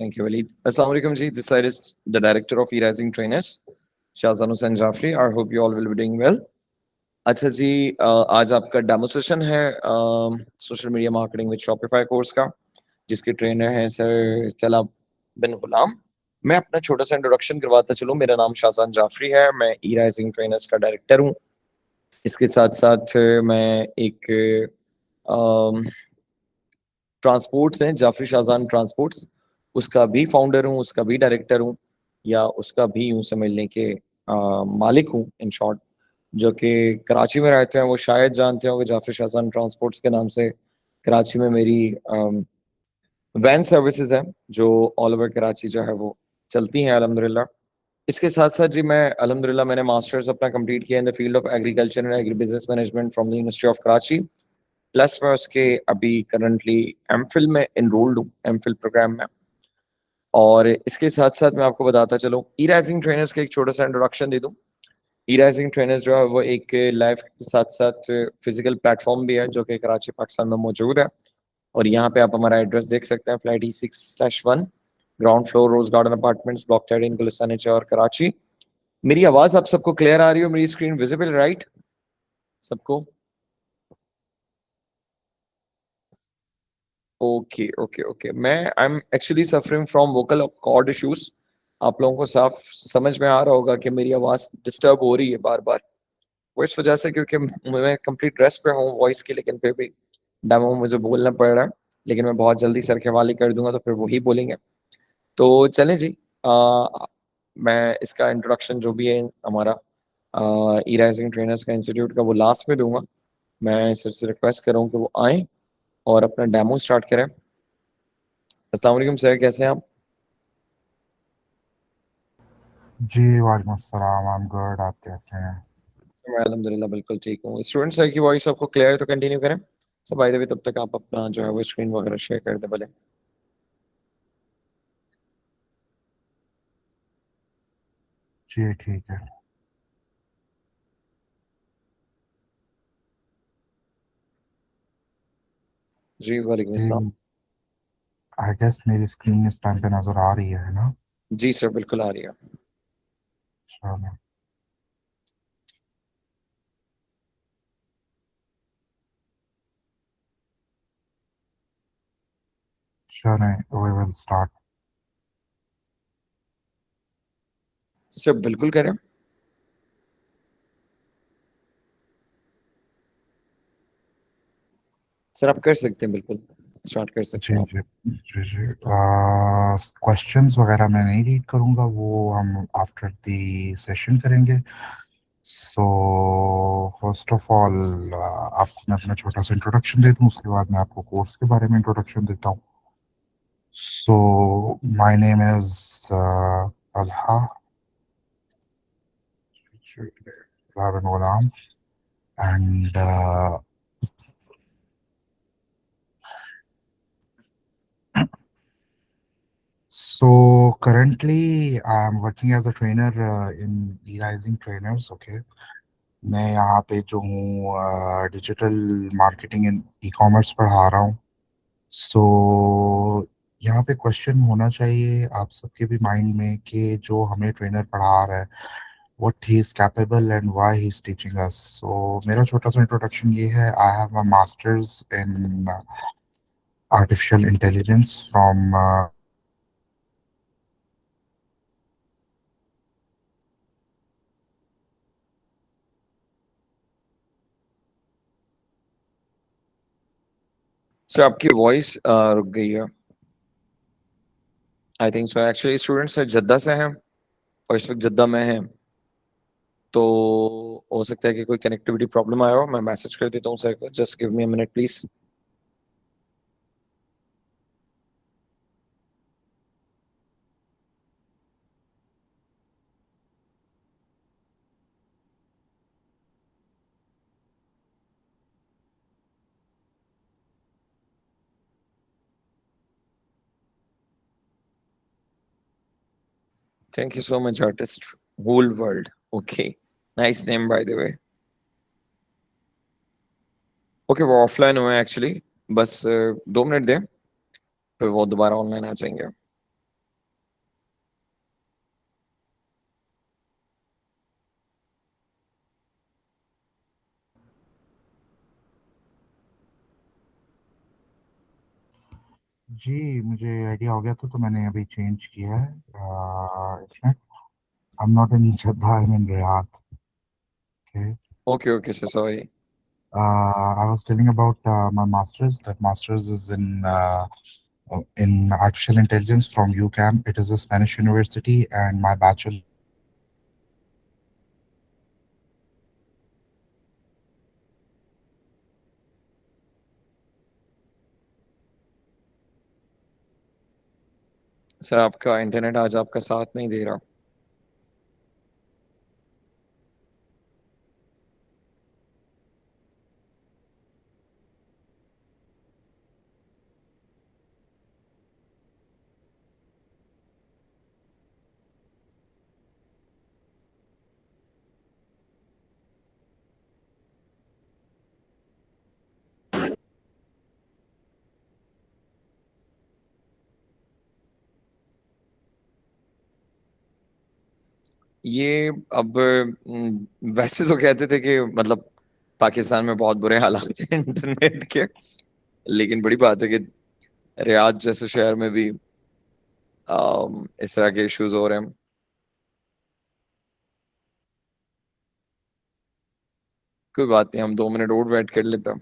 Thank you, Waleed. Assalamu alaikum ji. This side is the director of E-Rising Trainers, Shahzan Hussain Jafri. I hope you all will be doing well. अच्छा जी, आज आपका demo session है social media marketing with Shopify course का, जिसके trainer हैं sir चला बिन गुलाम। मैं अपना छोटा सा इंट्रोडक्शन करवाता चलूँ। मेरा नाम शाहजान जाफरी है, मैं ई राइजिंग ट्रेनर्स का डायरेक्टर हूँ। इसके साथ साथ मैं एक ट्रांसपोर्ट्स हैं, जाफरी शाहजान ट्रांसपोर्ट्स, उसका भी फाउंडर हूँ, उसका भी डायरेक्टर हूँ, या उसका भी यूँ समझने के मालिक हूँ इन शॉर्ट। जो कि कराची में रहते हैं, वो शायद जानते होंगे जाफरी शाहजान ट्रांसपोर्ट्स के नाम से। कराची में मेरी वैन सर्विसेज हैं जो ऑल ओवर कराची जो है वो चलती हैं अल्हम्दुलिल्लाह। इसके साथ साथ जी मैं अल्हम्दुलिल्लाह मैंने मास्टर्स अपना कंप्लीट किया in the field of agriculture and agri business management from the university of Karachi. Plus मैं उसके अभी करंटली एमफिल में इनरोल्ड हूँ, एमफिल प्रोग्राम में। और इसके साथ साथ मैं आपको बताता चलूँ, ई राइजिंग ट्रेनर्स का एक छोटा सा इंट्रोडक्शन दे दूँ। ई राइजिंग ट्रेनर्स जो है वो एक लाइव के साथ साथ फिजिकल प्लेटफॉर्म भी है जो कि कराची पाकिस्तान में मौजूद है। और यहाँ पे आप हमारा एड्रेस देख सकते हैं, flat E6/1, ground floor, rose garden apartments, block 13, Gulistan और कराची। मेरी आवाज आप सबको क्लियर आ रही हो? मेरी स्क्रीन विजिबल राइट सबको? Okay okay okay. मैं I am actually suffering from vocal cord issues. आप लोगों को साफ समझ में आ रहा होगा कि मेरी आवाज डिस्टर्ब हो रही है बार बार, वो इस वजह से क्योंकि मैं कंप्लीट रेस्ट पे हूँ वॉइस की, लेकिन फिर भी डेमो मुझे बोलना पड़ रहा है। लेकिन मैं बहुत जल्दी सर के हवाले कर दूंगा तो फिर वही बोलेंगे। तो चलें जी, मैं इसका इंट्रोडक्शन जो भी है हमारा ई राइजिंग ट्रेनर्स का इंस्टीट्यूट का, वो लास्ट में दूंगा। मैं सर से रिक्वेस्ट कर रहा हूँ कि वो आएँ और अपना डेमो स्टार्ट करें। अस्सलाम वालेकुम सर, कैसे हैं आप? जी वालेकुम अस्सलाम, आई एम गुड। आप कैसे हैं? मैं अल्हम्दुलिल्लाह बिल्कुल ठीक हूँ। स्टूडेंट सर की वॉइस आपको क्लियर है तो कंटिन्यू करें। सब बाय द वे तब तक आप अपना जो है वो स्क्रीन वगैरह शेयर कर दें भले। जी ठीक है। जी वालेकुम जी, अस्सलाम। आई गेस मेरी स्क्रीन इस टाइम पे नज़र आ रही है ना? जी सर बिल्कुल आ रही है। चलो, चलें, वी विल स्टार्ट। सर बिल्कुल करें। सर आप कर सकते हैं, बिल्कुल स्टार्ट कर सकते जी हैं आप। जी जी जी। क्वेश्चंस वगैरह मैं नहीं रीड करूँगा, वो हम आफ्टर द सेशन करेंगे। सो फर्स्ट ऑफ ऑल आपको मैं अपना छोटा सा इंट्रोडक्शन दे दूँ, उसके बाद मैं आपको कोर्स के बारे में इंट्रोडक्शन देता हूँ। So my name is Talha Ravin Ghulam, and so currently I'm working as a trainer in E-Rising Trainers. Okay, मैं यहाँ पे जो हूँ digital marketing and e commerce पढ़ा रहा हूँ। सो यहाँ पे क्वेश्चन होना चाहिए आप सबके भी माइंड में कि जो हमें ट्रेनर पढ़ा रहा है what he is capable and why he is teaching us. So मेरा छोटा सा इंट्रोडक्शन ये है, I have a master's in artificial intelligence from sir आपकी वॉइस रुक गई है। I think so actually student sir Jeddah से हैं और इस वक्त जद्दा में हैं, तो हो सकता है कि कोई कनेक्टिविटी प्रॉब्लम आया हो। मैं मैसेज कर देता हूँ सर को, just give me a minute please. Thank you so much artist whole world. Okay, nice name by the way. Okay, वो ऑफलाइन हुए एक्चुअली, बस 2 मिनट दें, फिर वो दोबारा ऑनलाइन आ जाएंगे। जी मुझे आइडिया हो गया था, तो मैंने अभी चेंज किया है इसमें। I am not in Shraddha, I am in Riyadh. Okay. Okay, okay, so sorry. I was telling about my master's. That master's is in artificial intelligence from UCAM. It is a Spanish university, and my bachelor. Sir आपका internet आज आपका साथ नहीं दे रहा। ये अब वैसे तो कहते थे कि मतलब पाकिस्तान में बहुत बुरे हालात हैं इंटरनेट के, लेकिन बड़ी बात है कि रियाद जैसे शहर में भी इस तरह के इश्यूज हो रहे हैं। कोई बात नहीं, हम 2 मिनट और वेट कर लेते हैं।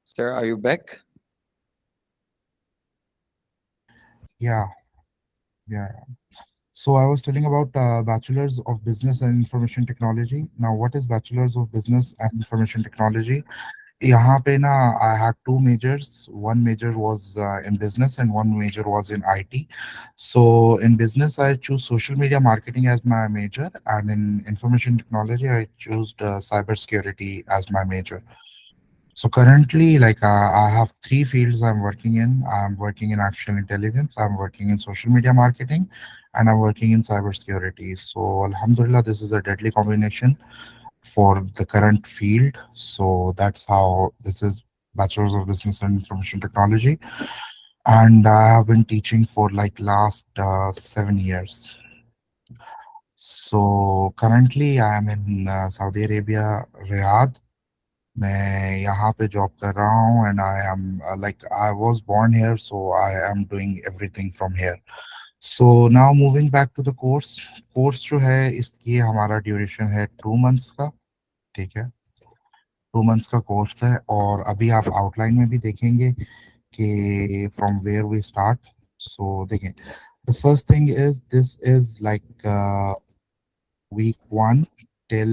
Sir are you back? Yeah, yeah. So I was telling about Bachelor's of Business and Information Technology. Now, what is Bachelor's of Business and Information Technology? यहाँ पे ना I had two majors. One major was in business and one major was in IT. So in business, I choose social media marketing as my major, and in information technology, I chose cybersecurity as my major. So currently, I have three fields I'm working in. I'm working in artificial intelligence, I'm working in social media marketing, and I'm working in cybersecurity. So Alhamdulillah, this is a deadly combination for the current field. So that's how this is Bachelor's of Business and Information Technology. And I have been teaching for like last 7 years. So currently I am in Saudi Arabia, Riyadh. मैं यहाँ पे job कर रहा हूँ and I am like I was born here so I am doing everything from here. So now moving back to the course. Course जो है इसकी हमारा ड्यूरेशन है 2 मंथ्स का. ठीक है, 2 मंथ्स का कोर्स है. और अभी आप आउटलाइन में भी देखेंगे कि फ्रॉम वेयर वी स्टार्ट. सो देखें, the first thing is this is like week 1 till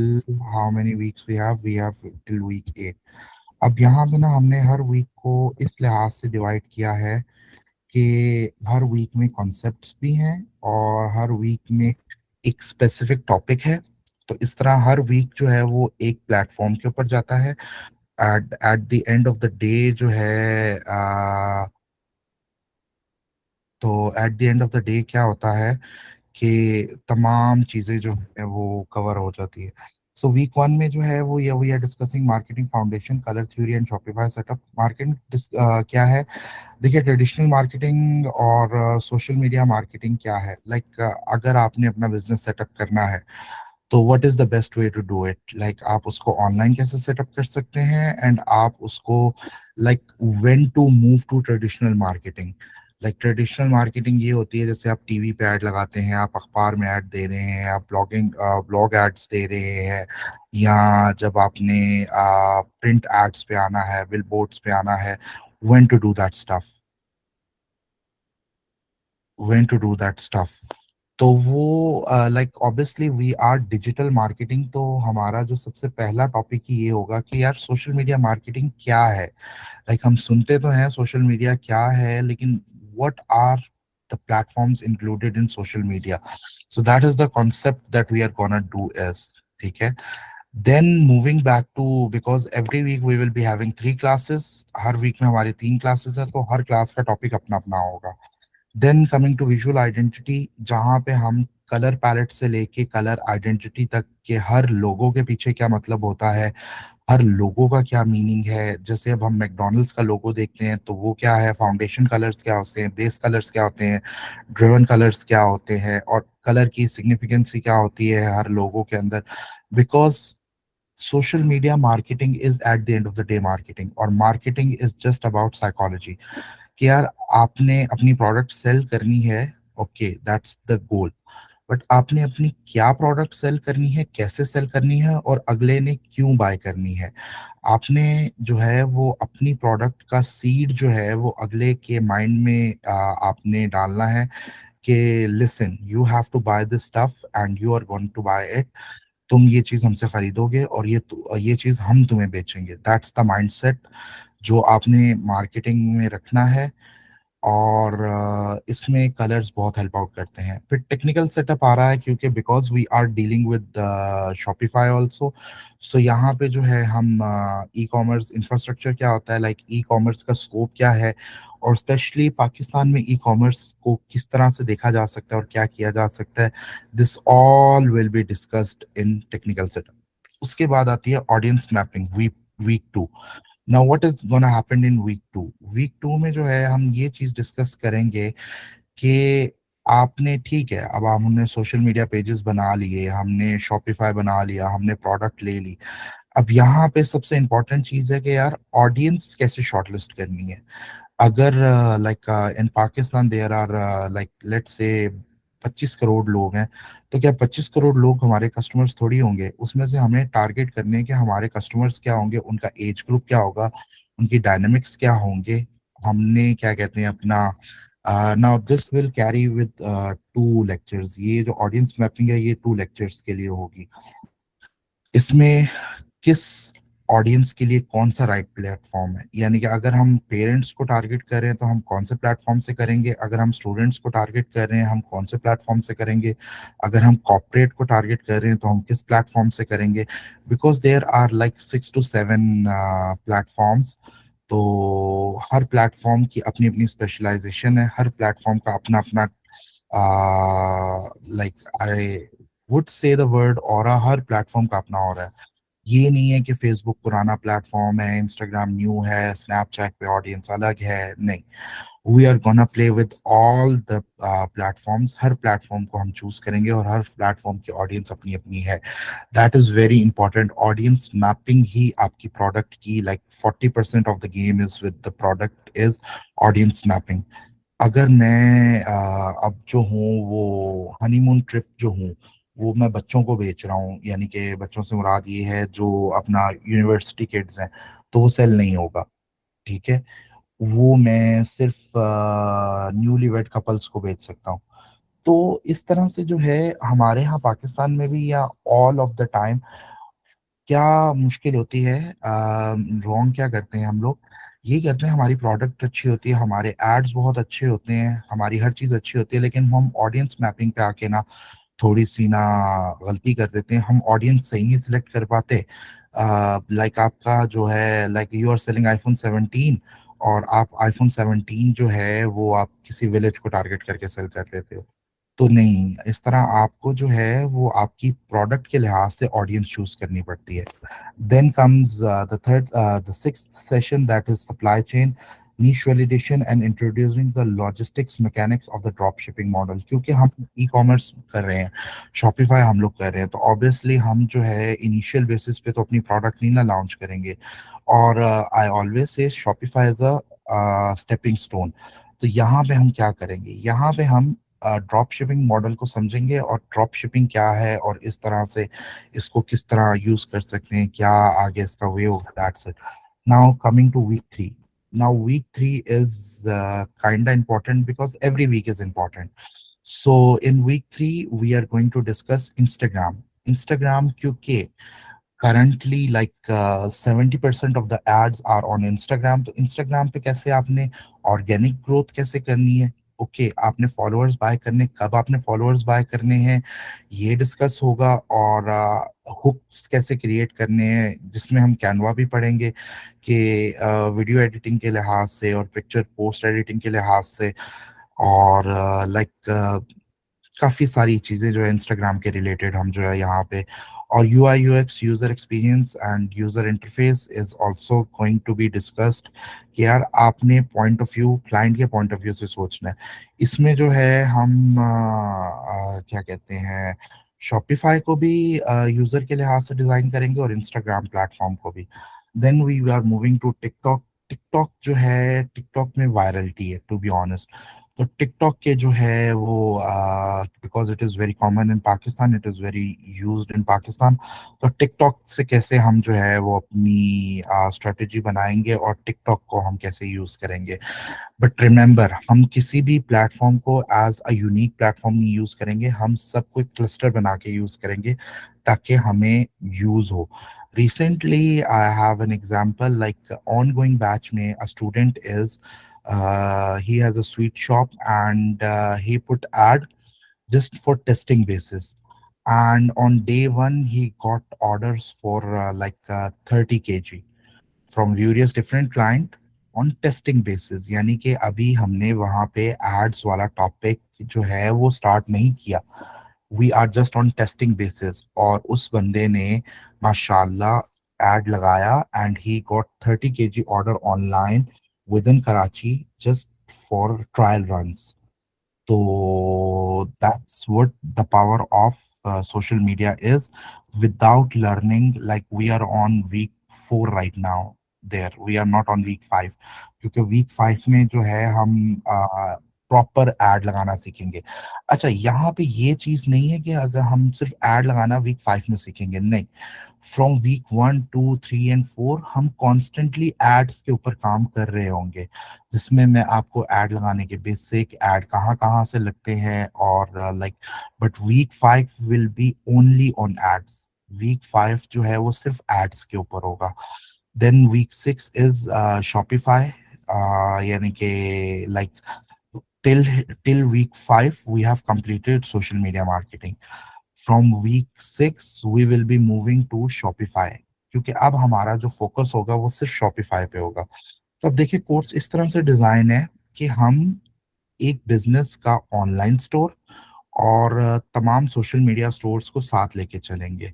how many weeks we have till week 8. अब यहाँ पे ना हमने हर वीक को इस लिहाज से डिवाइड किया है कि हर वीक में कॉन्सेप्ट्स भी हैं और हर वीक में एक स्पेसिफिक टॉपिक है. तो इस तरह हर वीक जो है वो एक प्लेटफॉर्म के ऊपर जाता है. At at the end of the day जो है तो at the end of the day क्या होता है कि तमाम चीज़ें जो है वो कवर हो जाती है. सो week 1 में जो है वो ये we are discussing marketing foundation, colour theory and Shopify setup. Marketing क्या है? देखिए, ट्रेडिशनल मार्केटिंग और सोशल मीडिया मार्केटिंग क्या है. अगर आपने अपना बिजनेस सेटअप करना है तो what is the best way to do it. आप उसको ऑनलाइन कैसे सेटअप कर सकते हैं एंड आप उसको when to move to traditional marketing. Traditional marketing ये होती है जैसे आप टीवी पे ऐड लगाते हैं, आप अखबार में ऐड दे रहे हैं, आप ब्लॉग एड्स दे रहे हैं, या जब आपने प्रिंट एड्स पे आना है, बिल बोर्ड्स पे आना है. when to do that stuff when to do that stuff. तो वो obviously we are digital marketing. तो हमारा जो सबसे पहला टॉपिक ही ये होगा कि यार सोशल मीडिया मार्केटिंग क्या है. हम सुनते तो हैं सोशल मीडिया क्या है, लेकिन what are the platforms included in social media. So that is the concept that we are gonna do as. ठीक है. Then moving back to, because every week we will be having 3 classes. हर week में हमारी 3 classes है, तो हर class का topic अपना अपना होगा. Then coming to visual identity, जहाँ पे हम कलर पैलेट से लेके कलर आइडेंटिटी तक के हर लोगों के पीछे क्या मतलब होता है, हर लोगों का क्या मीनिंग है। जैसे अब हम मैकडोनल्ड्स का लोगो देखते हैं तो वो क्या है, फाउंडेशन कलर्स क्या होते हैं, बेस कलर्स क्या होते हैं, ड्रिवन कलर्स क्या होते हैं, और कलर की सिग्निफिकेंसी क्या होती है हर लोगों के अंदर। Because social media marketing is at the end of the day marketing, और marketing is just about psychology, कि यार आपने अपनी प्रोडक्ट सेल करनी है, okay that's the goal, but आपने अपनी क्या प्रोडक्ट सेल करनी है, कैसे सेल करनी है, और अगले ने क्यों बाय करनी है। आपने जो है वो अपनी प्रोडक्ट का सीड जो है वो अगले के माइंड में आपने डालना है कि listen you have to buy this stuff and you are going to buy it. तुम ये चीज हमसे खरीदोगे और ये चीज हम तुम्हें बेचेंगे। दैट्स द माइंडसेट जो आपने मार्केटिंग में रखना है। और इसमें कलर्स बहुत हेल्प आउट करते हैं। फिर टेक्निकल सेटअप आ रहा है, क्योंकि because we are dealing with Shopify also. So यहाँ पे जो है हम ई कॉमर्स इंफ्रास्ट्रक्चर क्या होता है, लाइक ई कॉमर्स का स्कोप क्या है, और स्पेशली पाकिस्तान में ई कॉमर्स को किस तरह से देखा जा सकता है और क्या किया जा सकता है, this all will be discussed in technical setup. उसके बाद आती है audience mapping, week week 2। Now what is gonna happen in week 2। Week 2 में जो है हम ये चीज डिस्कस करेंगे कि आपने, ठीक है, अब हमने सोशल मीडिया पेजेस बना लिए, हमने शॉपिफाई बना लिया, हमने प्रोडक्ट ले ली। अब यहाँ पे सबसे इंपॉर्टेंट चीज है कि यार ऑडियंस कैसे शॉर्टलिस्ट करनी है। अगर like in Pakistan there are like let's say 25 crore लोग हैं, तो क्या 25 करोड़ लोग हमारे कस्टमर्स थोड़ी होंगे। उसमें से हमें टारगेट करने हैं कि हमारे कस्टमर्स क्या होंगे, उनका एज ग्रुप क्या होगा, उनकी डायनेमिक्स क्या होंगे। हमने क्या कहते हैं अपना, now this will carry with 2 lectures. ये जो ऑडियंस मैपिंग है ये 2 लेक्चर्स के लिए होगी। इसमें किस ऑडियंस के लिए कौन सा राइट प्लेटफॉर्म है, यानी कि अगर हम पेरेंट्स को टारगेट कर रहे हैं तो हम कौन से प्लेटफॉर्म से करेंगे, अगर हम स्टूडेंट्स को टारगेट कर रहे हैं हम कौन से प्लेटफॉर्म से करेंगे, अगर हम कॉर्पोरेट को टारगेट कर रहे हैं तो हम किस प्लेटफॉर्म से करेंगे। Because there are like 6 to 7 platforms. तो हर प्लेटफॉर्म की अपनी अपनी स्पेशलाइजेशन है, हर प्लेटफॉर्म का अपना अपना, like I would say the word और, हर प्लेटफॉर्म का अपना और है। ये नहीं है कि फेसबुक पुराना प्लेटफॉर्म है, इंस्टाग्राम न्यू है, स्नैपचैट पे ऑडियंस अलग है, नहीं। We are gonna play with all the platforms. हर प्लेटफॉर्म को हम चूज करेंगे और हर प्लेटफॉर्म की ऑडियंस अपनी अपनी है। That is very important. Audience mapping ही आपकी प्रोडक्ट की like 40% of the game is with the product is audience mapping. अगर मैं अब जो हूँ वो हनीमून ट्रिप जो हूँ वो मैं बच्चों को बेच रहा हूँ, यानी कि बच्चों से मुराद ये है जो अपना यूनिवर्सिटी किड्स हैं, तो वो सेल नहीं होगा, ठीक है। वो मैं सिर्फ न्यूली वेड कपल्स को बेच सकता हूँ। तो इस तरह से जो है हमारे यहाँ पाकिस्तान में भी या ऑल ऑफ द टाइम क्या मुश्किल होती है, रॉन्ग क्या करते हैं हम लोग, ये करते हैं हमारी प्रोडक्ट अच्छी होती है, हमारे एड्स बहुत अच्छे होते हैं, हमारी हर चीज़ अच्छी होती है, लेकिन हम ऑडियंस मैपिंग पे आके ना थोड़ी सी ना गलती कर देते हैं। हम ऑडियंस सही नहीं सिलेक्ट कर पाते। लाइक आपका जो है, like you are selling iPhone 17, और आप iPhone 17 जो है वो आप किसी विलेज को टारगेट करके सेल कर लेते हो। तो नहीं, इस तरह आपको जो है वो आपकी प्रोडक्ट के लिहाज से ऑडियंस चूज करनी पड़ती है। Then comes the sixth session, that is supply chain niche validation and introducing the logistics mechanics of the drop shipping model। क्योंकि हम ई कॉमर्स कर रहे हैं, शॉपिफाई हम लोग कर रहे हैं, तो ऑब्वियसली हम जो है इनिशियल बेसिस पे तो अपनी प्रोडक्ट नहीं ना लॉन्च करेंगे। और I always say Shopify is a stepping stone. तो यहाँ पे हम क्या करेंगे, यहाँ पे हम ड्रॉप शिपिंग मॉडल को समझेंगे और ड्रॉप शिपिंग क्या है और इस तरह से इसको किस तरह यूज कर सकते हैं, क्या आगे इसका वे होगा। That's it. Now coming to week 3। Now week 3 is kind of important because every week is important. So in week 3 we are going to discuss Instagram क्योंकि currently like 70% of the ads are on Instagram। तो Instagram पे कैसे आपने organic growth कैसे करनी है, okay आपने followers bye करने, कब आपने फॉलोअर्स बाय करने हैं ये डिस्कस होगा। और हुक्स कैसे क्रिएट करने हैं, जिसमें हम कैनवा भी पढ़ेंगे कि वीडियो एडिटिंग के लिहाज से और पिक्चर पोस्ट एडिटिंग के लिहाज से। और लाइक काफ़ी सारी चीज़ें जो है इंस्टाग्राम के रिलेटेड हम जो है यहाँ पे, और UI UX user experience and user interface is also going to be discussed कि यार आपने पॉइंट ऑफ व्यू, क्लाइंट के पॉइंट ऑफ व्यू से सोचना है। इसमें जो है हम क्या कहते हैं, शॉपिफाई को भी यूज़र के लिहाज से डिज़ाइन करेंगे और इंस्टाग्राम प्लेटफॉर्म को भी। Then we are moving to TikTok. TikTok जो है, टिकटॉक में वायरलिटी है टू बी ऑनेस्ट। तो टिकटॉक के जो है वो because it is very common in Pakistan, it is very used in Pakistan. तो टिकटॉक से कैसे हम जो है वो अपनी स्ट्रेटजी बनाएंगे और टिकटॉक को हम कैसे यूज़ करेंगे। बट रिमेंबर, हम किसी भी प्लेटफॉर्म को एज अ यूनिक प्लेटफॉर्म नहीं यूज़ करेंगे, हम सबको एक क्लस्टर बना के यूज़ करेंगे ताकि हमें यूज़ हो। Recently, I have an example like ongoing batch में a student is he has a sweet shop and he put ad just for testing basis. And on day one, he got orders for 30 kg from various different client on testing basis. यानी कि अभी हमने वहाँ पे ads वाला topic जो है वो स्टार्ट नहीं किया, we are just on testing basis. और उस बंदे ने माशाल्लाह एड लगाया and he got 30 kg order online within Karachi just for trial runs. So that's what the power of social media is. Without learning, like we are on week 4 right now. There, we are not on week 5, क्योंकि week 5 में जो है हम proper add लगाना सीखेंगे। अच्छा, यहाँ पे ये चीज़ नहीं है कि अगर हम सिर्फ एड लगाना वीक 5 में सीखेंगे, नहीं। फ्रॉम वीक 1 2 3 एंड 4 हम कॉन्स्टेंटली एड्स के ऊपर काम कर रहे होंगे, जिसमें मैं आपको ऐड लगाने के बेसिक ऐड कहाँ कहाँ से लगते हैं और but week 5 will be only on ads. Week 5 जो है वो सिर्फ एड्स के ऊपर होगा। देन वीक 6 इज शॉपिफाई, यानी कि till till week 5 we have completed social media marketing. From week 6 we will be moving to Shopify, क्योंकि अब हमारा जो फोकस होगा वो सिर्फ शॉपिफाई पे होगा। तो अब देखिए, कोर्स इस तरह से डिजाइन है कि हम एक बिजनेस का ऑनलाइन स्टोर और तमाम सोशल मीडिया स्टोर्स को साथ लेके चलेंगे।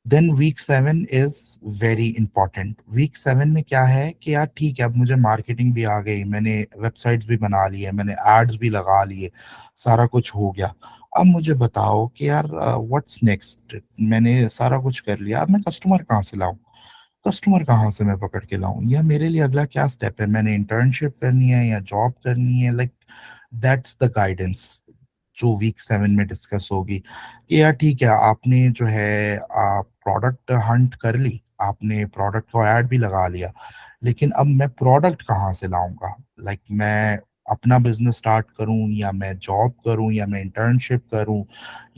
Then week 7 is very important. Week 7 में क्या है कि यार ठीक है, अब मुझे मार्केटिंग भी आ गई, मैंने वेबसाइट्स भी बना ली है, मैंने एड्स भी लगा लिए, सारा कुछ हो गया। अब मुझे बताओ कि यार व्हाट्स नेक्स्ट। मैंने सारा कुछ कर लिया, अब मैं कस्टमर कहाँ से लाऊं, कस्टमर कहाँ से मैं पकड़ के लाऊं, या मेरे लिए अगला क्या स्टेप है, मैंने इंटर्नशिप करनी है या जॉब करनी है। दैट्स द गाइडेंस जो वीक 7 में डिस्कस होगी कि यार ठीक है, आपने जो है प्रोडक्ट हंट कर ली, आपने प्रोडक्ट को ऐड भी लगा लिया, लेकिन अब मैं प्रोडक्ट कहाँ से लाऊंगा। मैं अपना बिजनेस स्टार्ट करूं या मैं जॉब करूं या मैं इंटर्नशिप करूं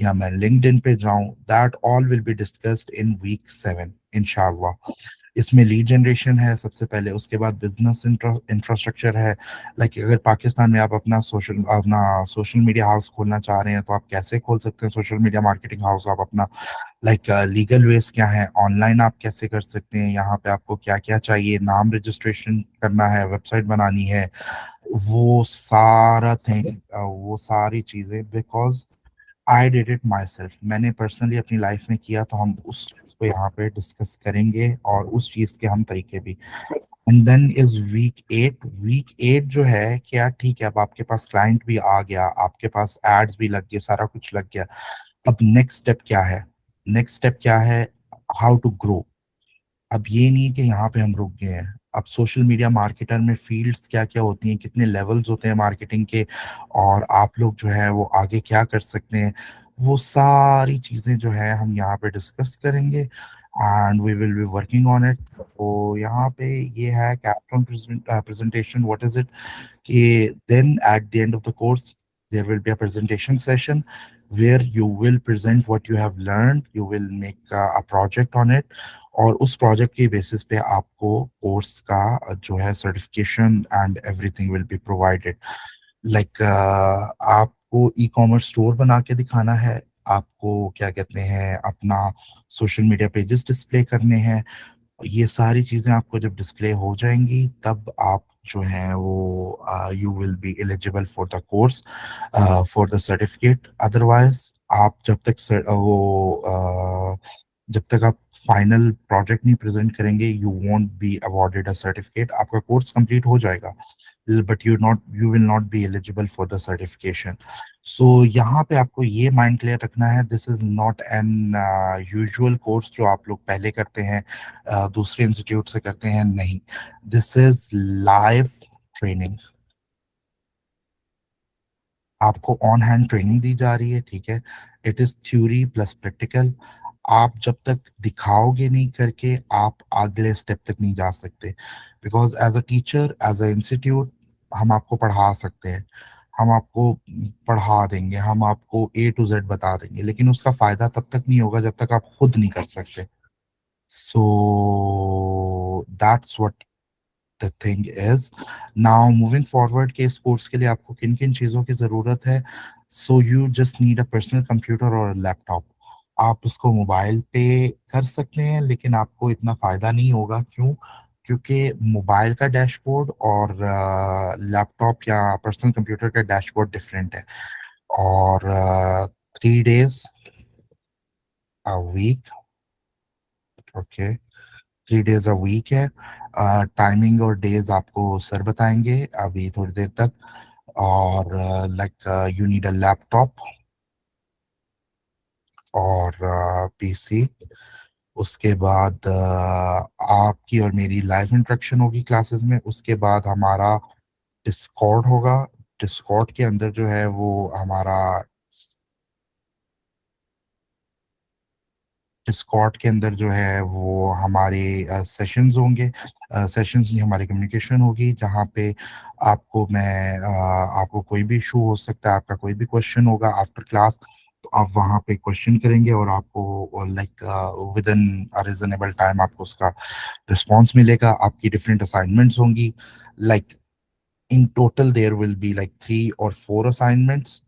या मैं लिंक्डइन पे जाऊं, that all will be discussed in week 7 इंशाल्लाह। इसमें लीड जनरेशन है सबसे पहले, उसके बाद बिजनेस इंफ्रास्ट्रक्चर है। अगर पाकिस्तान में आप अपना सोशल मीडिया हाउस खोलना चाह रहे हैं तो आप कैसे खोल सकते हैं सोशल मीडिया मार्केटिंग हाउस। आप अपना लीगल वेज क्या है, ऑनलाइन आप कैसे कर सकते हैं, यहाँ पे आपको क्या क्या चाहिए, नाम रजिस्ट्रेशन करना है, वेबसाइट बनानी है, वो सारा थिंग, वो सारी चीज़ें, because I did it my self, मैंने पर्सनली अपनी लाइफ में किया। तो हम उस चीज़ को यहाँ पे डिस्कस करेंगे और उस चीज़ के हम तरीके भी। And then is week 8। Week 8 जो है कि यार ठीक है, अब आपके पास क्लाइंट भी आ गया, आपके पास एड्स भी लग गए, सारा कुछ लग गया। अब नेक्स्ट स्टेप क्या है, नेक्स्ट स्टेप क्या है, हाउ टू ग्रो। अब ये नहीं कि यहाँ पे हम रुक गए हैं। अब सोशल मीडिया मार्केटर में फील्ड्स क्या क्या होती हैं, कितने लेवल्स होते हैं मार्केटिंग के, और आप लोग जो है वो आगे क्या कर सकते हैं, वो सारी चीज़ें जो है हम यहाँ पे डिस्कस करेंगे and we will be working on it. तो यहाँ पे ये है captain presentation, what is it, कि then at the end of the course there will be a presentation session where you will present what you have learned, you will make a project on it, और उस project के basis पे आपको course का जो है certification and everything will be provided. आपको e commerce store बना के दिखाना है, आपको क्या कहते हैं अपना सोशल मीडिया पेजेस डिस्प्ले करने हैं, ये सारी चीज़ें आपको जब डिस्प्ले हो जाएंगी तब आप जो है वो you will be eligible for the course for the certificate. Otherwise आप जब तक जब तक आप फाइनल प्रोजेक्ट नहीं प्रेजेंट करेंगे you won't be awarded a certificate. आपका कोर्स कंप्लीट हो जाएगा but you will not be eligible for the certification. So यहाँ पे आपको ये माइंड क्लियर रखना है, this is not an usual course जो आप लोग पहले करते हैं दूसरे इंस्टीट्यूट से करते हैं, नहीं, दिस इज लाइव ट्रेनिंग। आपको ऑन हैंड ट्रेनिंग दी जा रही है, ठीक है। It is theory plus practical. आप जब तक दिखाओगे नहीं करके आप अगले स्टेप तक नहीं जा सकते, because as a teacher as a institute हम आपको पढ़ा सकते हैं, हम आपको पढ़ा देंगे, हम आपको A to Z बता देंगे, लेकिन उसका फायदा तब तक नहीं होगा जब तक आप खुद नहीं कर सकते। So that's what the thing is. Now moving forward के इस कोर्स के लिए आपको किन किन चीज़ों की ज़रूरत है। So you just need a personal computer और लैपटॉप। आप उसको मोबाइल पे कर सकते हैं लेकिन आपको इतना फ़ायदा नहीं होगा, क्यों? क्योंकि मोबाइल का डैशबोर्ड और लैपटॉप या पर्सनल कंप्यूटर का डैशबोर्ड डिफरेंट है। और 3 days a week, okay, 3 days a week है। टाइमिंग और डेज आपको सर बताएंगे अभी थोड़ी देर तक। और like you need a laptop और पीसी। उसके बाद आपकी और मेरी लाइव इंटरेक्शन होगी क्लासेस में। उसके बाद हमारा डिस्कॉर्ड होगा। डिस्कॉर्ड के अंदर जो है वो हमारा डिस्कॉर्ड के अंदर जो है वो हमारे सेशंस होंगे। सेशंस में हमारी कम्युनिकेशन होगी जहाँ पे आपको मैं आपको कोई भी इशू हो सकता है, आपका कोई भी क्वेश्चन होगा आफ्टर क्लास तो आप वहाँ पे क्वेश्चन करेंगे और आपको like within a reasonable time आपको उसका रिस्पॉन्स मिलेगा। आपकी डिफरेंट असाइनमेंट्स होंगी, like in total there will be like 3 or 4 assignments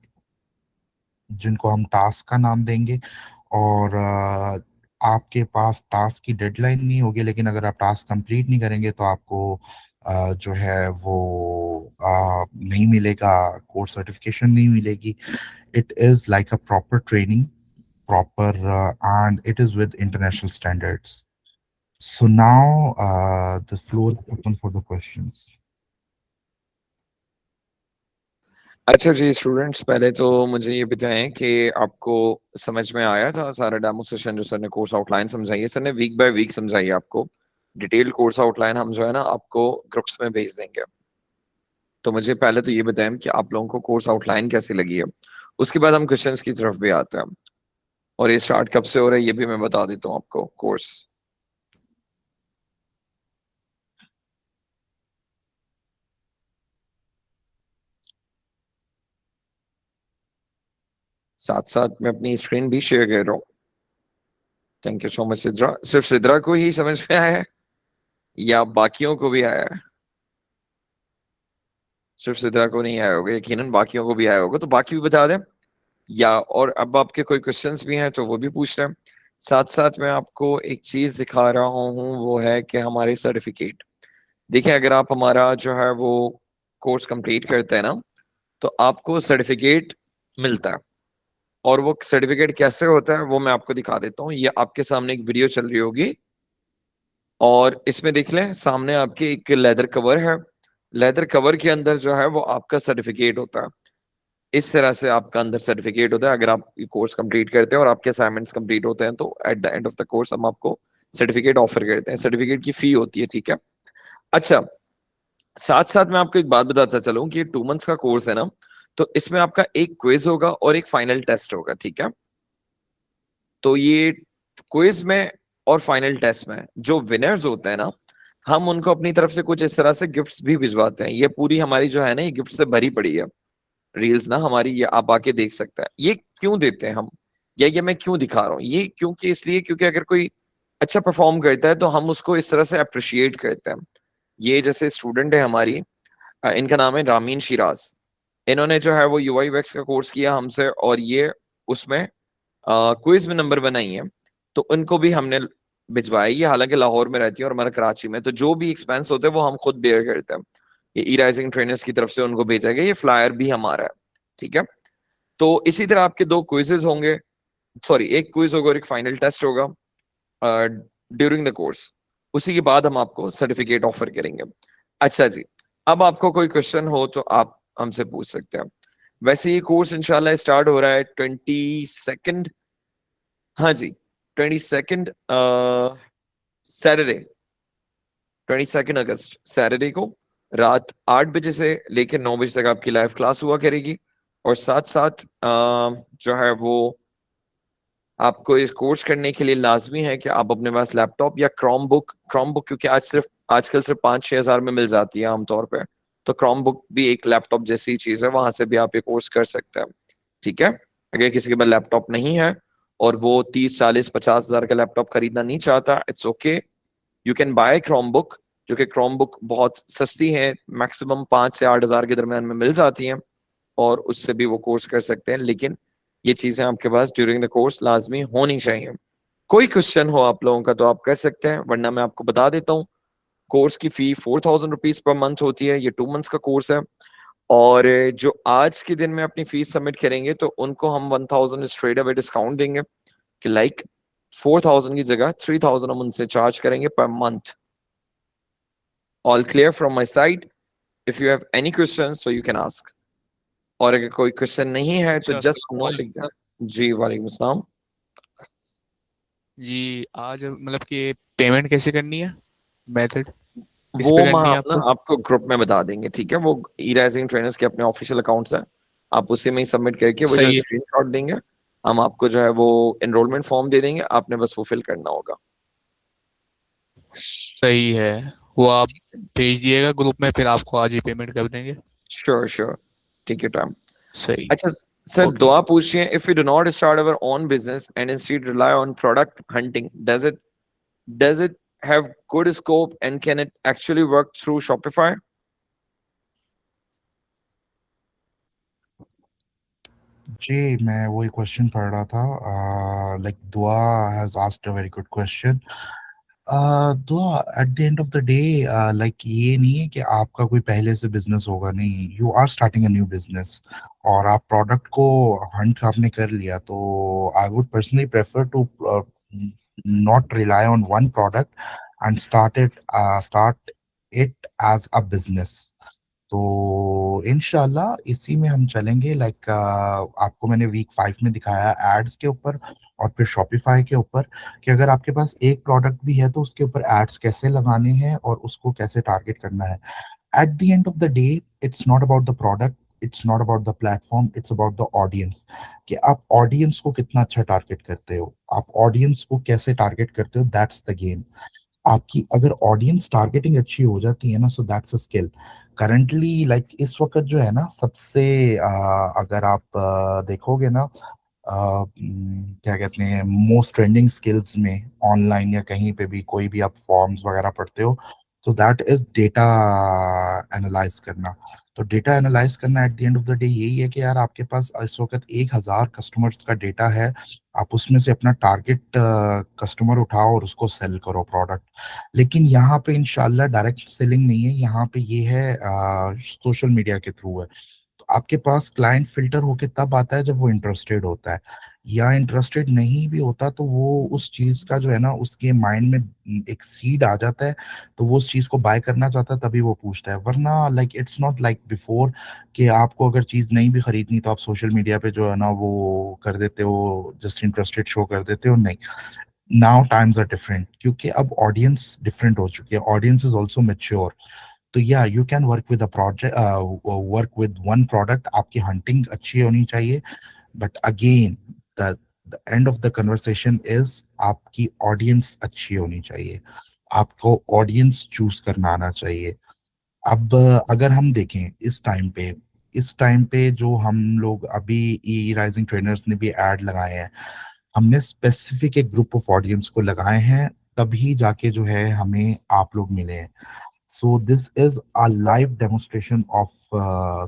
जिनको हम टास्क का नाम देंगे। और आपके पास टास्क की डेडलाइन नहीं होगी, लेकिन अगर आप टास्क कंप्लीट नहीं करेंगे तो आपको जो है वो नहीं मिलेगा, कोर्स सर्टिफिकेशन नहीं मिलेगी। It is like a proper training, proper, and it is with international standards. So now the floor is open for the questions. अच्छा जी स्टूडेंट्स, पहले तो मुझे ये बताएं कि आपको समझ में आया था सारा डेमो सेशन जो सर ने कोर्स आउटलाइन समझाई है? सर ने वीक बाय वीक समझाई है आपको। डिटेल कोर्स आउटलाइन हम जो है ना आपको ग्रुप्स में भेज देंगे। तो मुझे पहले तो ये बताएं कि आप लोगों को कोर्स आउटलाइन कैसी लगी है, उसके बाद हम क्वेश्चंस की तरफ भी आते हैं। और ये स्टार्ट कब से हो रहा है ये भी मैं बता देता हूँ आपको। कोर्स साथ साथ मैं अपनी स्क्रीन भी शेयर कर रहा हूँ। Thank you so much Sidra. सिर्फ सिद्रा को ही समझ में आया है या बाकियों को भी आया है? सिर्फ सिद्रा को नहीं आया होगा, यकीनन बाकियों को भी आया होगा, तो बाकी भी बता दें। या और अब आपके कोई क्वेश्चंस भी हैं तो वो भी पूछ लें। साथ साथ मैं आपको एक चीज दिखा रहा हूँ, वो है कि हमारे सर्टिफिकेट। देखिए, अगर आप हमारा जो है वो कोर्स कंप्लीट करते हैं ना तो आपको सर्टिफिकेट मिलता है। और वो सर्टिफिकेट कैसे होता है वो मैं आपको दिखा देता हूँ। ये आपके सामने एक वीडियो चल रही होगी और इसमें देख लें, सामने आपके एक लेदर कवर है। लेदर कवर के अंदर जो है वो आपका सर्टिफिकेट होता है। इस तरह से आपका अंदर सर्टिफिकेट होता है। अगर आप ये कोर्स कंप्लीट करते हैं और आपके असाइनमेंट्स कंप्लीट होते हैं तो at the end of the course हम आपको सर्टिफिकेट ऑफर करते हैं। सर्टिफिकेट की फी होती है, ठीक है। अच्छा, साथ साथ मैं आपको एक बात बताता चलूं कि ये 2 मंथ्स का कोर्स है ना, तो इसमें आपका एक क्विज होगा और एक फाइनल टेस्ट होगा, ठीक है। तो ये क्विज में और फाइनल टेस्ट में जो विनर्स होते हैं ना, हम उनको अपनी तरफ से कुछ इस तरह से गिफ्ट्स भी भिजवाते हैं। ये पूरी हमारी जो है ना ये गिफ्ट से भरी पड़ी है रील्स ना हमारी, ये आप आके देख सकते हैं। ये क्यों देते हैं हम, या ये मैं क्यों दिखा रहा हूँ ये, क्योंकि इसलिए क्योंकि अगर कोई अच्छा परफॉर्म करता है तो हम उसको इस तरह से अप्रिशिएट करते हैं। ये जैसे स्टूडेंट है हमारी, इनका नाम है रामीन शिराज। इन्होंने जो है वो यूआई यूएक्स का कोर्स किया हमसे और ये उसमें क्विज में नंबर 1 आई है। तो उनको भी हमने भिजवाएगी, हालांकि लाहौर में रहती है और हमारा कराची में, तो जो भी एक्सपेंस होते हैं वो हम खुद बेयर करते हैं। ये ई राइजिंग ट्रेनर्स की तरफ से उनको भेजा गया, ये फ्लायर भी हमारा है, ठीक है। तो इसी तरह आपके 2 क्विजेज होंगे, सॉरी 1 क्विज होगा और एक फाइनल टेस्ट होगा ड्यूरिंग द कोर्स। उसी के बाद हम आपको सर्टिफिकेट ऑफर करेंगे। अच्छा जी, अब आपको कोई क्वेश्चन हो तो आप हमसे पूछ सकते हैं। वैसे ये कोर्स इंशाल्लाह स्टार्ट हो रहा है 22nd, हाँ जी 22nd सैटरडे, 22 अगस्त सैटरडे को रात 8 बजे से लेकर 9 बजे तक आपकी लाइव क्लास हुआ करेगी। और साथ साथ जो है वो आपको इस कोर्स करने के लिए लाजमी है कि आप अपने पास लैपटॉप या क्रोम बुक क्योंकि आजकल सिर्फ 5-6 हजार में मिल जाती है आमतौर पे, तो क्रोम बुक भी एक लैपटॉप जैसी चीज है, वहां से भी आप ये कोर्स कर सकते हैं, ठीक है। अगर किसी के पास लैपटॉप नहीं है और वो 30-40-50 हजार का लैपटॉप खरीदना नहीं चाहता, it's okay, you can buy Chrome book, जो कि क्रोम बुक बहुत सस्ती है, मैक्सिमम 5 से 8 हजार के दरमियान में मिल जाती हैं, और उससे भी वो कोर्स कर सकते हैं। लेकिन ये चीजें आपके पास ड्यूरिंग द कोर्स लाजमी होनी चाहिए। कोई क्वेश्चन हो आप लोगों का तो आप कर सकते हैं, वरना मैं आपको बता देता हूँ। कोर्स की फी 4000 रुपीज पर मंथ होती है, ये 2 मंथ्स का कोर्स है। और जो आज के दिन में अपनी फीस सबमिट करेंगे तो उनको हम 1000 स्ट्रेट अवे डिस्काउंट देंगे, कि लाइक 4000 की जगह 3000 हम उनसे चार्ज करेंगे per month. All clear from my side? If you have any question so you can ask, और अगर कोई क्वेश्चन नहीं है तो अच्छा, जस्ट नो लिख दें। जी वालेकुम अस्सलाम। जी आज मतलब कि पेमेंट कैसे करनी है, मेथड किस वो पे हम करनी है ना आपको? आपको ग्रुप में बता देंगे, ठीक है। वो ई राइजिंग ट्रेनर्स के अपने ऑफिशियल अकाउंट्स हैं, आप उसी में ही सबमिट करके वो जो सही है, स्क्रीनशॉट देंगे, हम आपको जो है वो एनरोलमेंट फॉर्म दे देंगे, आपने बस वो फिल करना होगा। सही है। वो आप भेज दिएगा ग्रुप में, फिर आपको आज ही पेमेंट कर देंगे। Sure sure, take your time. सही। अच्छा सर, ओके। दुआ पूछिए, if you do not start our own business and instead rely on product hunting, does it have good scope and can it actually work through Shopify? जी, मैं वही question पढ़ रहा था। Like Dua has asked a very good question. Dua, at the end of the day, like ये नहीं है कि आपका कोई पहले से बिजनेस होगा, नहीं, you are starting a new business और आप प्रोडक्ट को हंट आपने कर लिया, तो I would personally prefer to not rely on one product and start it as a business. तो इंशाल्लाह इसी में हम चलेंगे। लाइक आपको मैंने वीक 5 में दिखाया एड्स के ऊपर और फिर शॉपिफाई के ऊपर, कि अगर आपके पास एक प्रोडक्ट भी है तो उसके ऊपर एड्स कैसे लगाने हैं और उसको कैसे टारगेट करना है। Eight the end of the day, it's not about the product, it's not about the platform, it's about the audience, कि आप ऑडियंस को कितना अच्छा टारगेट करते हो, आप ऑडियंस को कैसे टारगेट करते हो, दैट्स द गेम। आपकी अगर ऑडियंस टारगेटिंग अच्छी हो जाती है ना, so that's a skill. Currently like इस वक्त जो है ना, सबसे अगर आप देखोगे ना, क्या कहते हैं, मोस्ट ट्रेंडिंग स्किल्स में ऑनलाइन या कहीं पे भी कोई भी आप फॉर्म्स वगैरह पढ़ते हो, तो दैट इज डेटा एनालाइज करना। तो डेटा एनालाइज करना eight the end of the day यही है कि यार आपके पास इस वक्त 1000 कस्टमर्स का डेटा है, आप उसमें से अपना टारगेट कस्टमर उठाओ और उसको सेल करो प्रोडक्ट। लेकिन यहाँ पे इंशाल्लाह डायरेक्ट सेलिंग नहीं है, यहाँ पे ये है सोशल मीडिया के थ्रू है। तो आपके पास क्लाइंट फिल्टर होके तब आता है जब वो इंटरेस्टेड होता है, या इंटरेस्टेड नहीं भी होता तो वो उस चीज का जो है ना उसके माइंड में एक सीड आ जाता है, तो वो उस चीज को बाय करना चाहता है तभी वो पूछता है। वरना like it's not like before कि आपको अगर चीज नहीं भी खरीदनी तो आप सोशल मीडिया पे जो है ना वो कर देते हो, जस्ट इंटरेस्टेड शो कर देते हो, नहीं। नाउ टाइम्स आर डिफरेंट, क्योंकि अब ऑडियंस डिफरेंट हो चुकी है, ऑडियंस इज ऑल्सो मेच्योर। तो या you can work with a project, work with one product, आपकी हंटिंग अच्छी होनी चाहिए। But again the end of the conversation is आपकी ऑडियंस अच्छी होनी चाहिए, आपको ऑडियंस चूज करना आना चाहिए। अब अगर हम देखें इस टाइम पे जो हम लोग अभी ई राइजिंग ट्रेनर्स ने भी ऐड लगाए हैं, हमने स्पेसिफिक एक ग्रुप ऑफ ऑडियंस को लगाए हैं, तभी जाके जो है हमें आप लोग मिले हैं। So this is a live demonstration of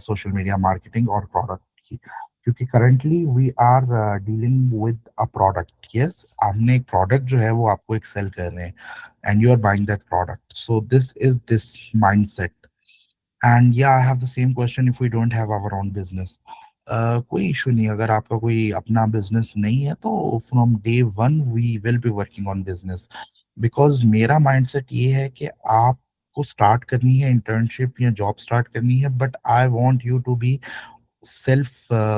social media marketing और प्रोडक्ट की। क्योंकि currently we are dealing with a product. Yes, हमने एक प्रोडक्ट जो है वो आपको एक सेल कर रहे हैं and you are buying that product, so this is this mindset. And yeah I have the same question if we don't have our own business. कोई इशू नहीं, अगर आपका कोई अपना बिजनेस नहीं है तो from day one we will be working on business. Because मेरा माइंडसेट ये है कि आपको स्टार्ट करनी है इंटर्नशिप या जॉब स्टार्ट करनी है, but I want you to be self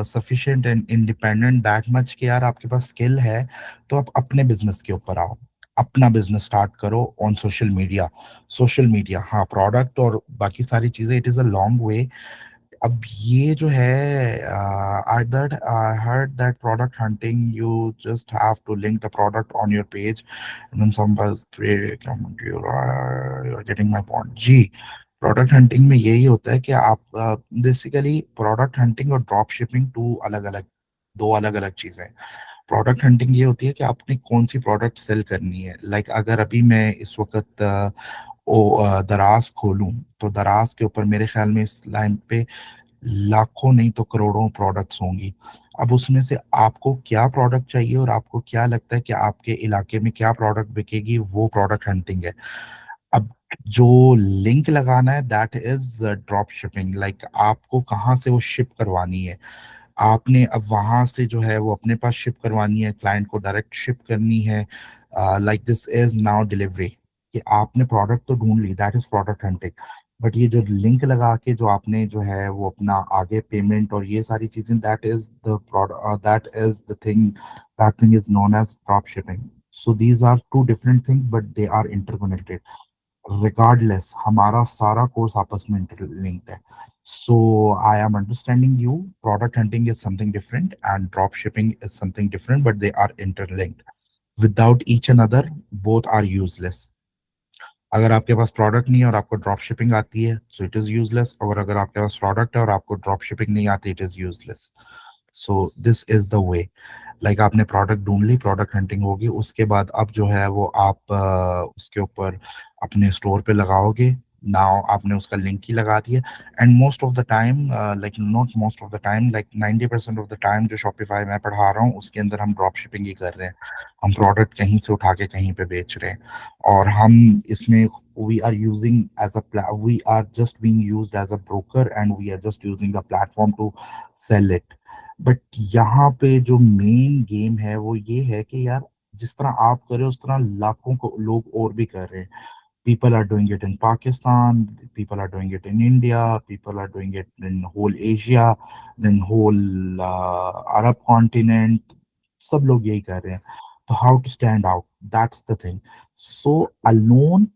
sufficient and independent that much कि यार आपके पास स्किल है तो आप अपने बिजनेस के ऊपर आओ, अपना बिजनेस स्टार्ट करो on social media. Social media, हाँ, प्रोडक्ट और बाकी सारी चीजें, it is a long way. अब ये जो है, आई heard that product hunting you just have to link the product on your page and then somebody comment you're getting my point जी। प्रोडक्ट हंटिंग में यही होता है कि आप बेसिकली प्रोडक्ट हंटिंग और ड्रॉप शिपिंग दो अलग अलग चीजें। प्रोडक्ट हंटिंग ये होती है कि आपने कौन सी प्रोडक्ट सेल करनी है। लाइक अगर अभी मैं इस वक्त दराज खोलूं तो दराज के ऊपर मेरे ख्याल में इस लाइन पे लाखों नहीं तो करोड़ों प्रोडक्ट्स होंगी। अब उसमें से आपको क्या प्रोडक्ट चाहिए और आपको क्या लगता है कि आपके इलाके में क्या प्रोडक्ट बिकेगी, वो प्रोडक्ट हंटिंग है। अब जो लिंक लगाना है that is drop shipping. Like आपको कहाँ से वो शिप करवानी है, आपने अब वहां से जो है वो अपने पास शिप करवानी है, क्लाइंट को डायरेक्ट शिप करनी है। Like this is now delivery, कि आपने प्रोडक्ट तो ढूंढ ली, that is product hunting. But ये जो लिंक लगा के जो आपने जो है वो अपना आगे पेमेंट और ये सारी चीजें, that is the product, that thing is known as drop shipping. So these are two different thing but they are interconnected. Regardless हमारा सारा कोर्स आपस में इंटरलिंक्ड है। So I am understanding you, product hunting is something different and drop shipping is something different, but they are interlinked. Without each another both are useless. अगर आपके पास product नहीं है और आपको ड्रॉप शिपिंग आती है सो इट इज यूजलेस, और अगर आपके पास प्रोडक्ट है और आपको ड्रॉप शिपिंग नहीं आती, it is useless. So this is the way. Like आपने प्रोडक्ट ढूंढ ली, प्रोडक्ट हंटिंग होगी, उसके बाद अब जो है वो आप उसके ऊपर अपने स्टोर पे लगाओगे। नाउ आपने उसका लिंक ही लगा दिया and most of the time, like not most of the time, like 90% of the time जो शॉपिफाई मैं पढ़ा रहा हूँ उसके अंदर हम ड्रॉप शिपिंग ही कर रहे हैं। हम प्रोडक्ट कहीं से उठा के कहीं पे बेच रहे हैं और हम इसमें we are using as a we are just being used as a broker and we are just using the platform to sell it। But यहाँ पे जो मेन गेम है वो ये है कि यार जिस तरह आप कर रहे हो उस तरह लाखों को लोग और भी कर रहे हैं। People are doing it in Pakistan, people are doing it in India, people are doing it in whole Asia, then whole Arab continent, सब लोग यही कर रहे हैं। तो how to stand out, that's the thing। So alone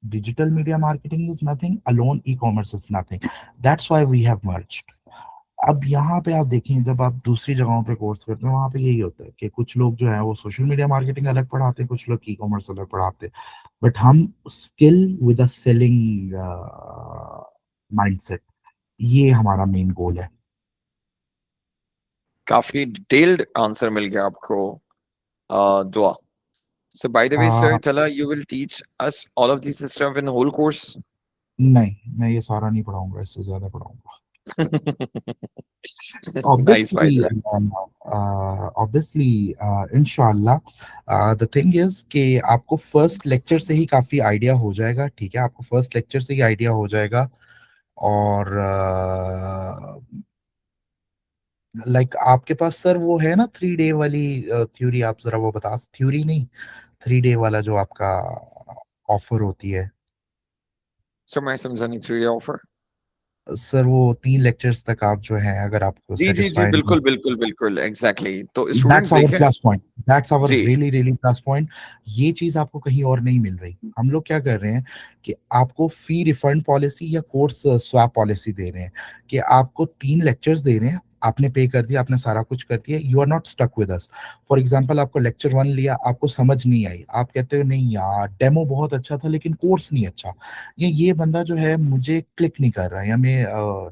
digital media marketing is nothing, alone e-commerce is nothing, that's why we have merged। अब यहाँ पे आप देखें, जब आप दूसरी जगहों पे कोर्स करते हैं वहां पे यही होता है कि कुछ लोग जो है वो सोशल मीडिया मार्केटिंग अलग पढ़ाते हैं, कुछ लोग ई कॉमर्स अलग पढ़ाते हैं, बट हम skill with a selling mindset, ये हमारा मेन गोल है। काफी डिटेल्ड आंसर मिल गया आपको, दुआ। So by the way, sir, uh, Thala, you will teach us all of these stuff in the whole course? नहीं, मैं ये सारा नहीं पढ़ाऊंगा, इससे ज्यादा पढ़ाऊंगा। Nice, by the Obviously, way. इंशाल्लाह। द थिंग इज कि आपको फर्स्ट लेक्चर से ही काफी आइडिया हो जाएगा, ठीक है, आपको फर्स्ट लेक्चर से ही आइडिया हो जाएगा। और लाइक आपके पास सर वो है ना 3 डे वाली थ्योरी, आप जरा वो बता, थ्योरी नहीं, 3 डे वाला जो आपका ऑफर होती है So मैं समझा नहीं थ्रू ऑफर। सर, वो 3 लेक्चर्स तक आप जो है अगर आपको जी जी जी, सेटिस्फाई नहीं, बिल्कुल बिल्कुल बिल्कुल, एग्जैक्टली। तो दैट्स स्टूडेंट्स आवर देखें। प्लस पॉइंट, दैट्स आवर जी। Really really plus point. ये चीज आपको कहीं और नहीं मिल रही। हम लोग क्या कर रहे हैं कि आपको फी रिफंड पॉलिसी या कोर्स स्वैप पॉलिसी दे रहे हैं कि आपको 3 लेक्चर्स दे रहे हैं, आपने पे कर दिया, आपने सारा कुछ कर दिया, you are not stuck with us. For example आपको लेक्चर 1 लिया, आपको समझ नहीं आई, आप कहते हो नहीं यार डेमो बहुत अच्छा था लेकिन कोर्स नहीं अच्छा, ये बंदा जो है मुझे क्लिक नहीं कर रहा है, या मैं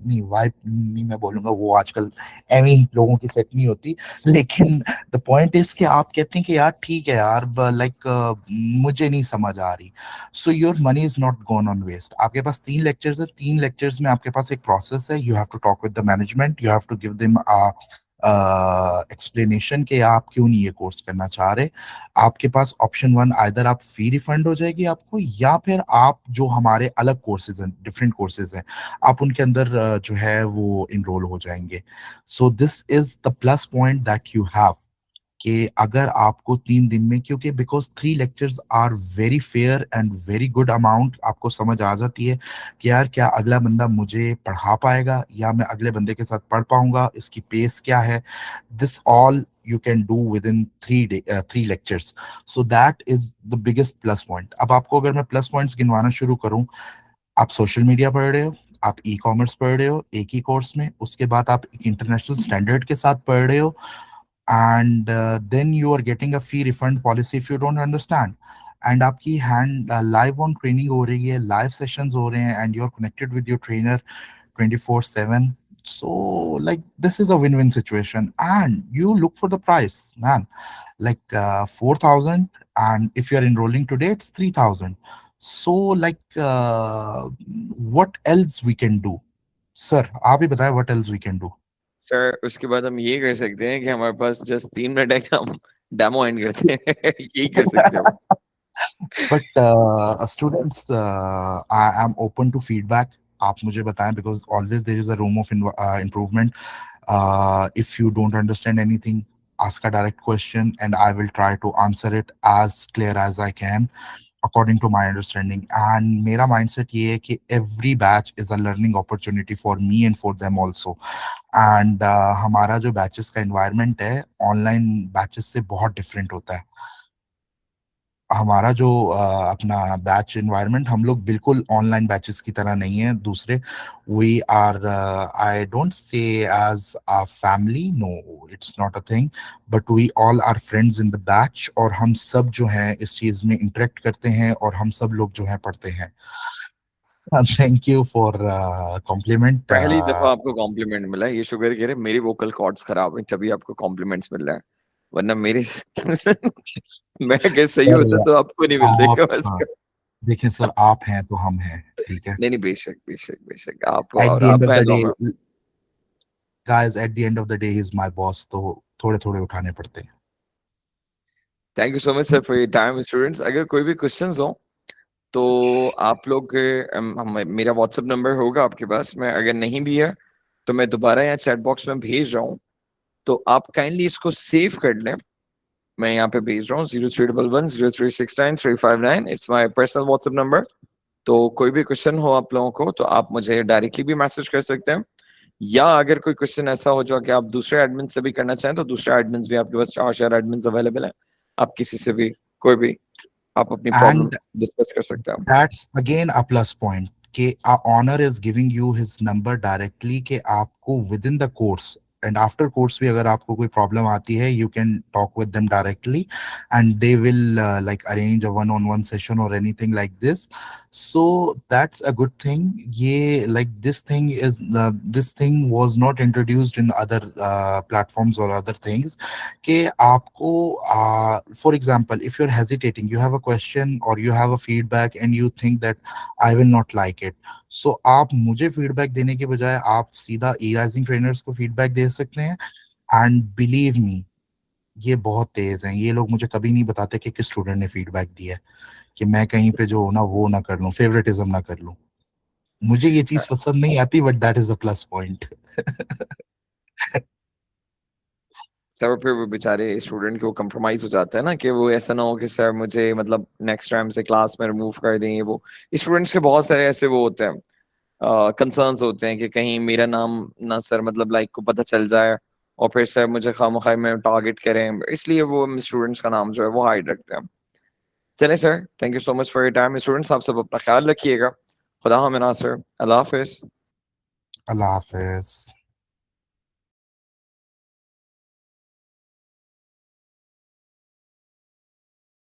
नहीं वाइब नहीं, मैं बोलूंगा वो आजकल एवं लोगों की सेट नहीं होती, लेकिन द पॉइंट इज कि आप कहते हैं कि यार ठीक है यार, लाइक मुझे नहीं समझ आ रही, so your money is not gone on waste. आपके पास 3 लेक्चर्स है, 3 लेक्चर्स में आपके पास एक प्रोसेस है, you have to talk with the management, you have to give them explanation कि आप क्यों नहीं ये कोर्स करना चाह रहे, आपके पास ऑप्शन वन, आइदर आप फी रिफंड हो जाएगी आपको, या फिर आप जो हमारे अलग कोर्सेज हैं, डिफरेंट कोर्सेज हैं, आप उनके अंदर जो है वो इनरोल हो जाएंगे। So this is the plus point that you have, कि अगर आपको 3 दिन में, क्योंकि because 3 lectures are very fair and very good amount, आपको समझ आ जाती है कि यार क्या अगला बंदा मुझे पढ़ा पाएगा या मैं अगले बंदे के साथ पढ़ पाऊंगा, इसकी पेस क्या है, this all you can do within 3 lectures. So that is the biggest plus point. अब आपको अगर मैं प्लस पॉइंट्स गिनवाना शुरू करूं, आप सोशल मीडिया पढ़ रहे हो, आप ई कॉमर्स पढ़ रहे हो एक ही कोर्स में, उसके बाद आप एक इंटरनेशनल स्टैंडर्ड के साथ पढ़ रहे हो, and then you are getting a fee refund policy if you don't understand, and आपकी hand live on training हो रही है, live sessions हो रहे हैं, and you're connected with your trainer 24/7. So like this is a win-win situation, and you look for the price, man, like 4,000, and if you're enrolling today it's 3,000. So like what else we can do, sir? आप ही बताएं what else we can do. Sir उसके बाद हम ये कर सकते हैं कि हमारे पास जस्ट 3 मिनट है कि हम डेमो एंड करते हैं यही कर सकते हैं हम। But students, I am open to feedback. आप मुझे बताएं, because always there is a room of improvement. If you don't understand anything, ask a direct question and I will try to answer it as clear as I can according to my understanding. And मेरा mindset ये है कि every batch is a learning opportunity for me and for them also. And हमारा जो batches का environment है online batches से बहुत different होता है। हमारा जो अपना बैच एनवायरनमेंट, हम लोग बिल्कुल ऑनलाइन बैचेस की तरह नहीं है दूसरे। We are, I don't say as a family, no it's not a thing, but we all are friends in the batch, और हम सब जो हैं इस चीज में इंटरेक्ट करते हैं और हम सब लोग जो है पढ़ते हैं। Thank you for compliment. पहली दफा आपको कॉम्प्लीमेंट मिला है, ये शुगर कह रहे मेरी वोकल कॉर्ड्स खराब है तभी आपको कॉम्प्लीमेंट्स मिल रहा है, वरना मेरे मैं अगर सही सर होता तो आपको नहीं मिलते आप, कम से कम। देखिए सर, आप हैं तो हम हैं, ठीक है। नहीं नहीं, बेशक बेशक बेशक, आप एट और द एंड आप ऑफ हैं द तो डे, हम। guys, at the end of the day he's my boss, तो थोड़े थोड़े उठाने पड़ते हैं। Thank you so much sir for your time. Students, अगर कोई भी क्वेश्चंस हो तो आप लोग मेरा व्हाट्सएप नंबर होगा आपके पास, मैं अगर नहीं भी है तो मैं दोबारा यहाँ चैट बॉक्स में भेज रहा हूँ, तो आप काइंडली इसको सेव कर लें। मैं यहाँ पे भेज रहा हूँ 03110369 it's my personal WhatsApp number. तो कोई भी क्वेश्चन हो आप लोगों को तो आप मुझे डायरेक्टली भी मैसेज कर सकते हैं, या अगर कोई क्वेश्चन ऐसा हो जो कि आप दूसरे एडमिन से भी करना चाहें तो दूसरे एडमिन भी आपके पास 4 एडमिन अवेलेबल हैं, आप किसी से भी कोई भी आप अपनी प्रॉब्लम And डिस्कस कर सकते हैं। that's again a plus point, कि our honor is giving you his number directly, कि आपको within the course and after course भी अगर आपको कोई problem आती है, you can talk with them directly and they will like arrange a one-on-one session or anything like this. So that's a good thing. ये like this thing was not introduced in other platforms or other things, कि आपको for example, if you're hesitating, you have a question or you have a feedback and you think that I will not like it, so आप मुझे feedback देने के बजाय आप सीधा e-rising trainers को फीडबैक दे सकते हैं। एंड बिलीव मी, ये बहुत तेज हैं, ये लोग मुझे कभी नहीं बताते कि किस स्टूडेंट ने फीडबैक दिया है, कि मैं कहीं पे जो हो ना वो ना कर लूं, फेवरेटिज्म ना कर लूं। मुझे ये चीज पसंद नहीं आती, but that is a plus point. Sir फिर वो बेचारे स्टूडेंट को कंप्रोमाइज हो जाता है ना, कि वो ऐसा ना हो कि सर मुझे मतलब नेक्स्ट टाइम से क्लास में रिमूव कर दें। वो स्टूडेंट्स के बहुत सारे ऐसे वो होते हैं, कंसर्न्स होते हैं कि कहीं मेरा नाम ना सर मतलब लाइक को पता चल जाए और फिर सर मुझे खामखा में टारगेट करें, इसलिए वो स्टूडेंट्स का नाम जो है वो हाइड रखते हैं। चले sir, thank you so much for your time. Students, आप सब अपना ख्याल रखिएगा। खुदा हामिद सर, अल्लाह हाफिज। अल्लाह हाफिज।